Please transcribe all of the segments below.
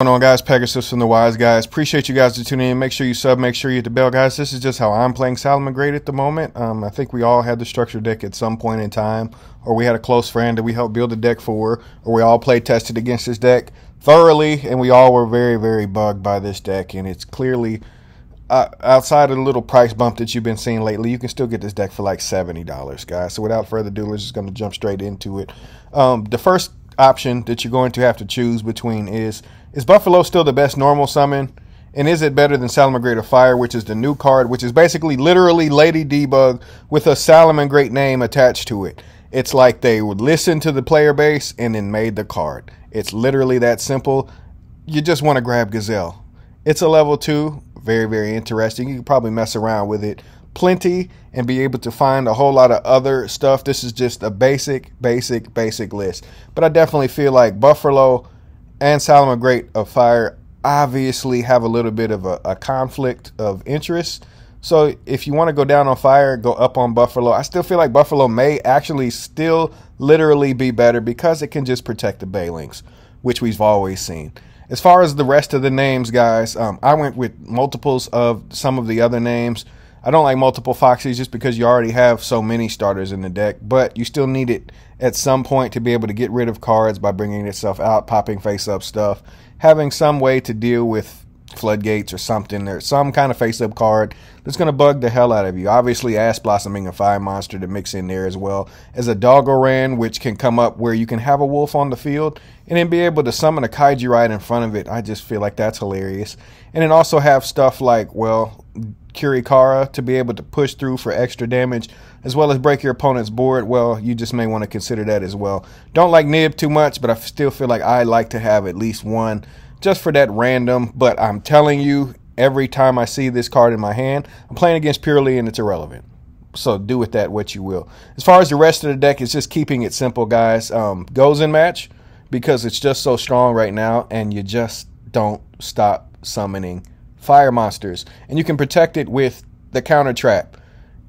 What's going on, guys? Pegasus from the Wiseguys. Appreciate you guys for tuning in. Make sure you sub, make sure you hit the bell, guys. This is just how I'm playing Salamangreat at the moment. I think we all had the structured deck at some point in time, or we had a close friend that we helped build a deck for, or we all play tested against this deck thoroughly, and we all were very, very bugged by this deck. And it's clearly outside of the little price bump that you've been seeing lately, you can still get this deck for like $70, guys. So without further ado, we're just going to jump straight into it. The first option that you're going to have to choose between is Buffalo still the best normal summon? And is it better than Salamangreat of Fire, which is the new card, which is basically literally Lady Debug with a Salamangreat name attached to it? It's like they would listen to the player base and then made the card. It's literally that simple. You just want to grab Gazelle. It's a level 2. Very, very interesting. You can probably mess around with it plenty and be able to find a whole lot of other stuff. This is just a basic list. But I definitely feel like Buffalo and Salamangreat of Fire obviously have a little bit of a conflict of interest. So if you want to go down on Fire, go up on Buffalo. I still feel like Buffalo may actually still literally be better because it can just protect the Baylings, which we've always seen. As far as the rest of the names, guys, I went with multiples of some of the other names. I don't like multiple Foxies just because you already have so many starters in the deck, but you still need it at some point to be able to get rid of cards by bringing itself out, popping face-up stuff, having some way to deal with floodgates or something. There's some kind of face-up card that's going to bug the hell out of you. Obviously, Ash Blossoming a Fire Monster to mix in there, as well as a Doggoran, which can come up where you can have a wolf on the field and then be able to summon a Kaiju right in front of it. I just feel like that's hilarious. And then also have stuff like, well, Kirikara to be able to push through for extra damage, as well as break your opponent's board. Well, you just may want to consider that as well. Don't like Nib too much, but I still feel like I like to have at least one just for that random. But I'm telling you, every time I see this card in my hand, I'm playing against Purely and it's irrelevant. So do with that what you will. As far as the rest of the deck, it's just keeping it simple, guys. Goes in match because it's just so strong right now, and you just don't stop summoning fire monsters. And you can protect it with the counter trap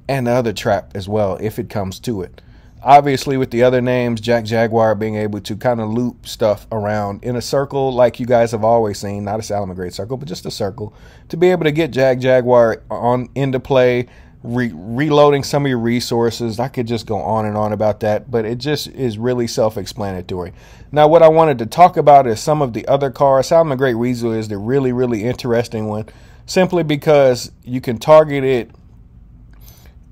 and the other trap as well if it comes to it. Obviously, with the other names, Jack Jaguar being able to kind of loop stuff around in a circle like you guys have always seen, not a Salamangreat circle, but just a circle, to be able to get Jack Jaguar into play, reloading some of your resources. I could just go on and on about that, but it just is really self-explanatory. Now, what I wanted to talk about is some of the other cards. Salamangreat Weasel is the really interesting one, simply because you can target it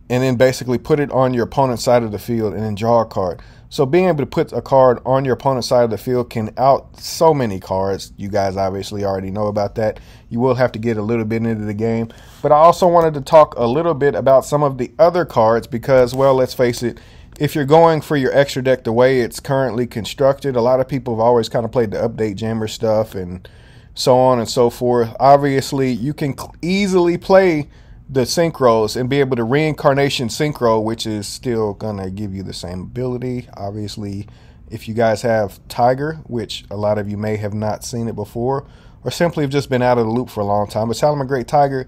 and then basically put it on your opponent's side of the field and then draw a card. So being able to put a card on your opponent's side of the field can out so many cards. You guys obviously already know about that. You will have to get a little bit into the game. But I also wanted to talk a little bit about some of the other cards because, well, let's face it, if you're going for your extra deck the way it's currently constructed, a lot of people have always kind of played the update jammer stuff and so on and so forth. Obviously, you can easily play the synchros and be able to reincarnation synchro, which is still gonna give you the same ability. Obviously, if you guys have Tiger, which a lot of you may have not seen it before, or simply have just been out of the loop for a long time, but Salamangreat Tiger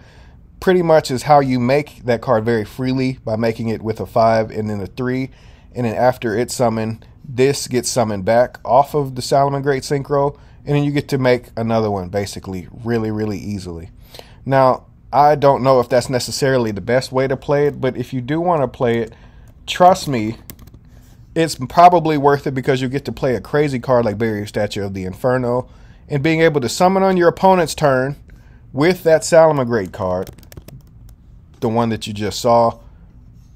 pretty much is how you make that card very freely by making it with a 5 and then a 3, and then after it's summoned, this gets summoned back off of the Salamangreat synchro, and then you get to make another one basically really easily. Now, I don't know if that's necessarily the best way to play it, but if you do want to play it, trust me, it's probably worth it because you get to play a crazy card like Barrier Statue of the Inferno, and being able to summon on your opponent's turn with that Salamangreat card, the one that you just saw,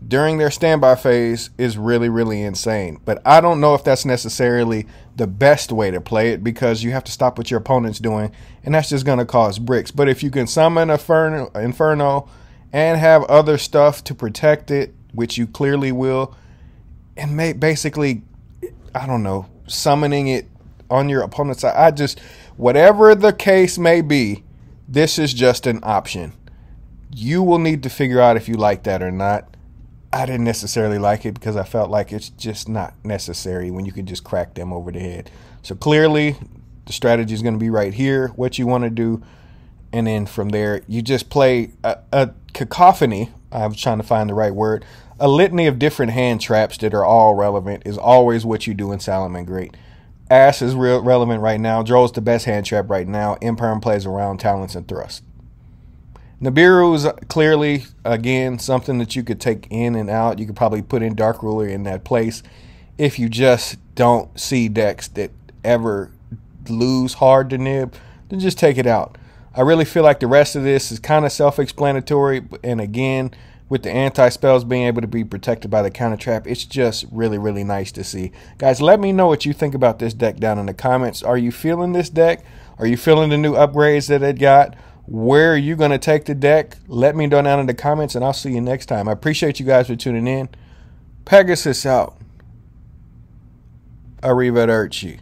during their standby phase is really insane. But I don't know if that's necessarily the best way to play it because you have to stop what your opponent's doing, and that's just going to cause bricks. But if you can summon Inferno and have other stuff to protect it, which you clearly will, and basically, I don't know, summoning it on your opponent's side, whatever the case may be, this is just an option. You will need to figure out if you like that or not. I didn't necessarily like it because I felt like it's just not necessary when you can just crack them over the head. So clearly, the strategy is going to be right here, what you want to do. And then from there, you just play a cacophony. I was trying to find the right word. A litany of different hand traps that are all relevant is always what you do in Salamangreat. Ash is real relevant right now. Droll's the best hand trap right now. Imperm plays around talents and thrust. Nibiru is clearly, again, something that you could take in and out. You could probably put in Dark Ruler in that place if you just don't see decks that ever lose hard to Nib, then just take it out. I really feel like the rest of this is kind of self-explanatory, and again, with the anti-spells being able to be protected by the counter trap, it's just really, really nice to see. Guys, let me know what you think about this deck down in the comments. Are you feeling this deck? Are you feeling the new upgrades that it got? Where are you going to take the deck? Let me know down in the comments, and I'll see you next time. I appreciate you guys for tuning in. Pegasus out. Arrivederci.